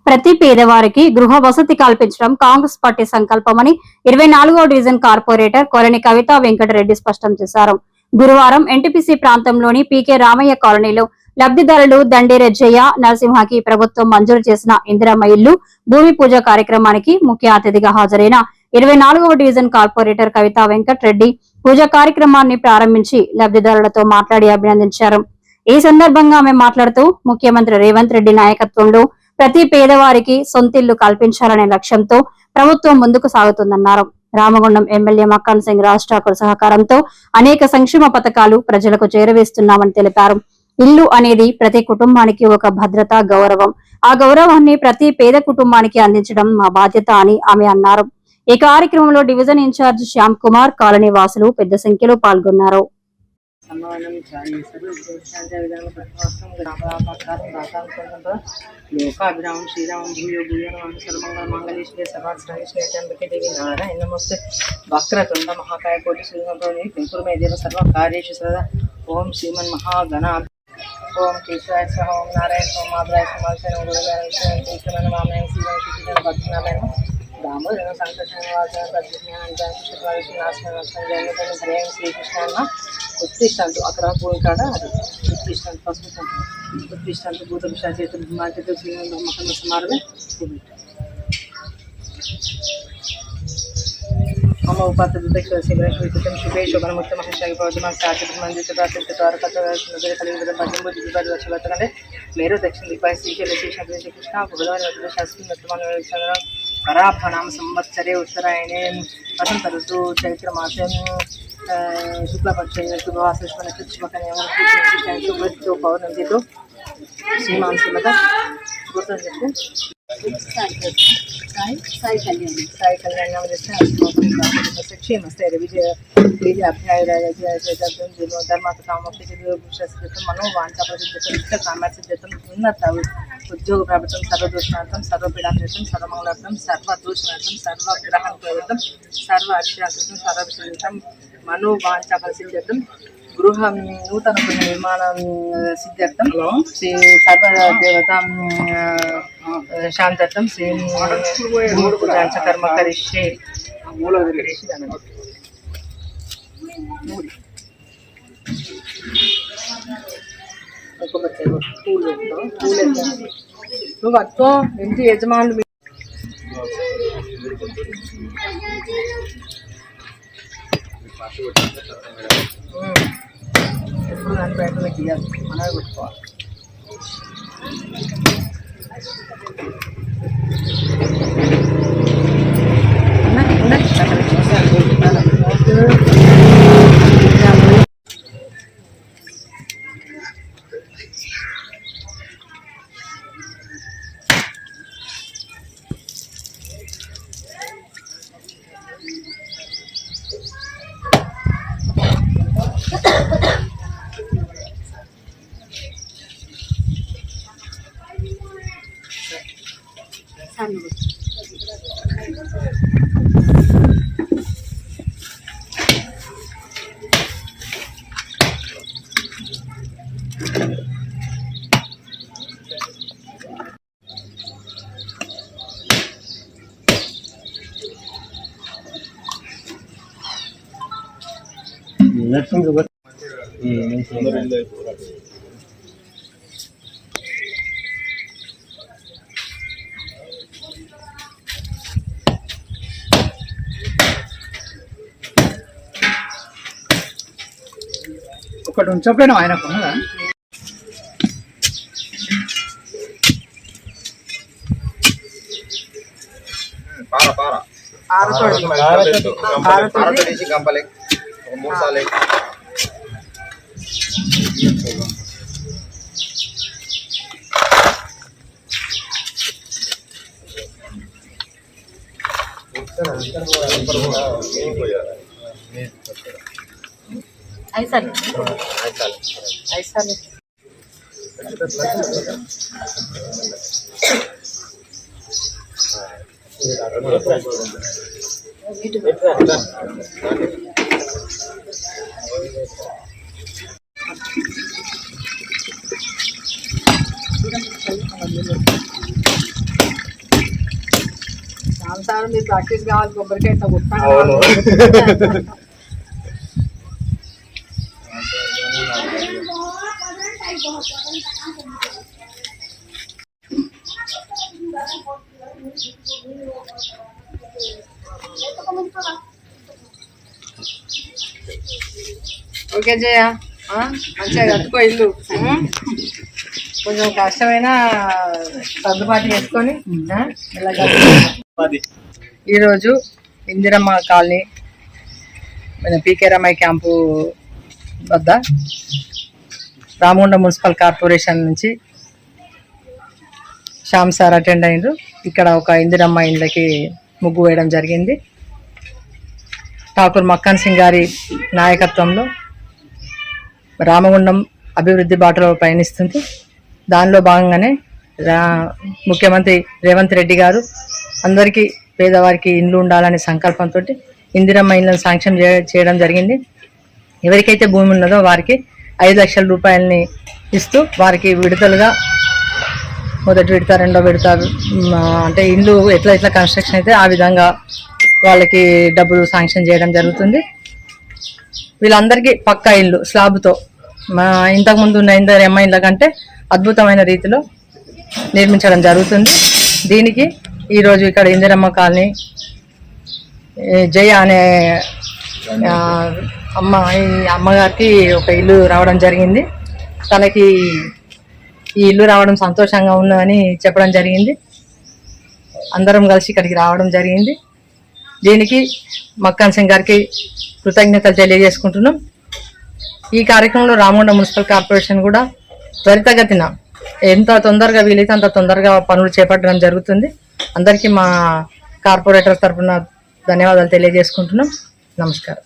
ప్రతి పేదవారికి గృహ వసతి కల్పించడం కాంగ్రెస్ పార్టీ సంకల్పమని 24వ డివిజన్ కార్పొరేటర్ కొలని కవిత వెంకటరెడ్డి స్పష్టం చేశారు. గురువారం ఎన్టీపీసీ ప్రాంతంలోని పీకే రామయ్య కాలనీలో లబ్ధిదారులు దండి రెజ్జయ్య నరసింహకి ప్రభుత్వం మంజూరు చేసిన ఇందిరమ్మ ఇల్లు భూమి పూజ కార్యక్రమానికి ముఖ్య అతిథిగా హాజరైన 24వ డివిజన్ కార్పొరేటర్ కవిత వెంకటరెడ్డి పూజ కార్యక్రమాన్ని ప్రారంభించి లబ్ధిదారులతో మాట్లాడి అభినందించారు. ఈ సందర్భంగా ఆమె మాట్లాడుతూ ముఖ్యమంత్రి రేవంత్ రెడ్డి నాయకత్వంలో ప్రతి పేదవారికి సొంతిల్లు కల్పించాలనే లక్ష్యంతో ప్రభుత్వం ముందుకు సాగుతుందన్నారు. రామగుండం ఎమ్మెల్యే మక్కన్ సింగ్ రాజ్ ఠాకూర్ సహకారంతో అనేక సంక్షేమ పథకాలు ప్రజలకు చేరవేస్తున్నామని తెలిపారు. ఇల్లు అనేది ప్రతి కుటుంబానికి ఒక భద్రత, గౌరవం. ఆ గౌరవాన్ని ప్రతి పేద కుటుంబానికి అందించడం మా బాధ్యత అని ఆమె అన్నారు. ఈ కార్యక్రమంలో division in charge Shyam Kumar, colony వాసులు పెద్ద సంఖ్యలో పాల్గొన్నారు. लोकाभिराम श्रीराम भूयो भूयो नमः सर्वमंगल मंगलेश्वरे सर्वाश्रमेश्वरे त्र्यंबके देवी नारायण नमस्ते वक्रतुंड महाकाय कोटि सूर्यसमप्रभ निर्विघ्नं देव सर्वकार्येषु सर्वदा ओम श्रीमन् महागणा ओम केशवाय स्वाहा ओम नारायण ओम माधवाय समासेन ओम गुरुदेवाय कृष्णन नामैन शिवं श्रीकृष्ण भक्तिनामैन दामोदर संकटनावासन सद्विज्ञानं शुभवासन नाशनं संजयनं हरे श्रीकृष्णान उत्तिष्ठन्तु अక్కడ పోయి కాడ అది उत्तिष्ठन्तु फस्ट उत्तिष्ठन्तु भूतपिशाचेतु ब्रह्माचेतु श्रीमन् ब्रह्मकर्म समारभे मम उपातदुदक्षिण शिवरश्मितं शुभे शोभनमुक्तमहर्षाय भवतमं साचितमन्दित प्रातः द्वारकतनगरे कलियुगं भजम्बो दिव्यपाद वर्षवतकंडे मेरु दक्षिण दिक्पाल श्रीशैल श्रीशैल कृष्ण भगवान शास्त्री वर्तमान चंद्र पराभनाम संवत्सरे उत्तरायणे वसंत ऋतु चैत्र मासे शुक्लपक्षे शुभवासुष्म नक्षत्रकन्या शुभो पौर्णमितो श्रीमान श्रीमता गुरुतन చెప్పు साई कल्याण क्षेमस्ते विजय विजय अभ्याय धर्मकथामुक्तिम मनोवांछाप्रसिद्धम कामसिद्धम उन्नत उद्योग प्राप्तं सर्वदोषनार्थं सर्वपीडाकृतं सर्वमंगलार्थं सर्वदोषनार्थं सर्वग्रहणकृतं सर्व अक्षराकृतं सर्वविषयितं मनोवांछाप्रसिद्धं गृह नूतन निर्माण सिद्ध्यर्थं श्री सर्वदेवता शांत्यर्थं श्री पूजांच कर्म करिष्ये నువ్వు ఇంటి యజమానులు ఎప్పుడు దాని బయటలో గీయాలి మనమే పెట్టుకోవాలి. ఒకటి ఉంచపోయినా ఆయనకు ఉన్నదా కంపలే మూడు సార్లు ऐसा సంసారం మీరు ప్రాక్టీస్ కావాలి, కొబ్బరికాయ ఇట్లా అవును. కొట్టాలి. ఓకే జయ, మంచిగా కట్టుకో ఇల్లు. కొంచెం కష్టమైనా సర్దుబాటు చేసుకొని ఇలా కట్టుకో. ఈరోజు ఇందిరమ్మ కాలనీ మన పీకే రామయ్య క్యాంపు వద్ద రామగుండం మున్సిపల్ కార్పొరేషన్ నుంచి శ్యామ్ సార్ అటెండ్ అయ్యారు. ఇక్కడ ఒక ఇందిరమ్మ ఇండ్లకి ముగ్గు వేయడం జరిగింది. ఠాకూర్ మక్కన్ సింగ్ గారి నాయకత్వంలో రామగుండం అభివృద్ధి బాటలో పయనిస్తుంది. దానిలో భాగంగానే ముఖ్యమంత్రి రేవంత్ రెడ్డి గారు అందరికీ పేదవారికి ఇండ్లు ఉండాలనే సంకల్పంతో ఇందిరమ్మ ఇండ్లను శాంక్షన్ చేయడం జరిగింది. ఎవరికైతే భూమి ఉన్నదో వారికి 5 లక్షల రూపాయలని ఇస్తూ వారికి విడతలుగా మొదటి విడత, రెండో విడత అంటే ఇల్లు ఎట్లా కన్స్ట్రక్షన్ అయితే ఆ విధంగా వాళ్ళకి డబ్బులు శాంక్షన్ చేయడం జరుగుతుంది. వీళ్ళందరికీ పక్కా ఇల్లు స్లాబ్తో ఇంతకుముందు ఉన్న ఇందిరమ్మ ఇళ్ళ కంటే అద్భుతమైన రీతిలో నిర్మించడం జరుగుతుంది. దీనికి ఈరోజు ఇక్కడ ఇందిరమ్మ కాలనీ జయ అనే అమ్మగారికి ఒక ఇల్లు రావడం జరిగింది. తనకి ఈ ఇల్లు రావడం సంతోషంగా ఉన్నదని చెప్పడం జరిగింది. అందరం కలిసి ఇక్కడికి రావడం జరిగింది. దీనికి మక్కన్ సింగ్ గారికి కృతజ్ఞతలు తెలియజేసుకుంటున్నాం. ఈ కార్యక్రమంలో రామగుండం మున్సిపల్ కార్పొరేషన్ కూడా త్వరితగతిన ఎంత తొందరగా వీలైతే అంత తొందరగా పనులు చేపట్టడం జరుగుతుంది. అందరికీ మా కార్పొరేటర్ తరఫున ధన్యవాదాలు తెలియజేసుకుంటున్నాం. నమస్కారం.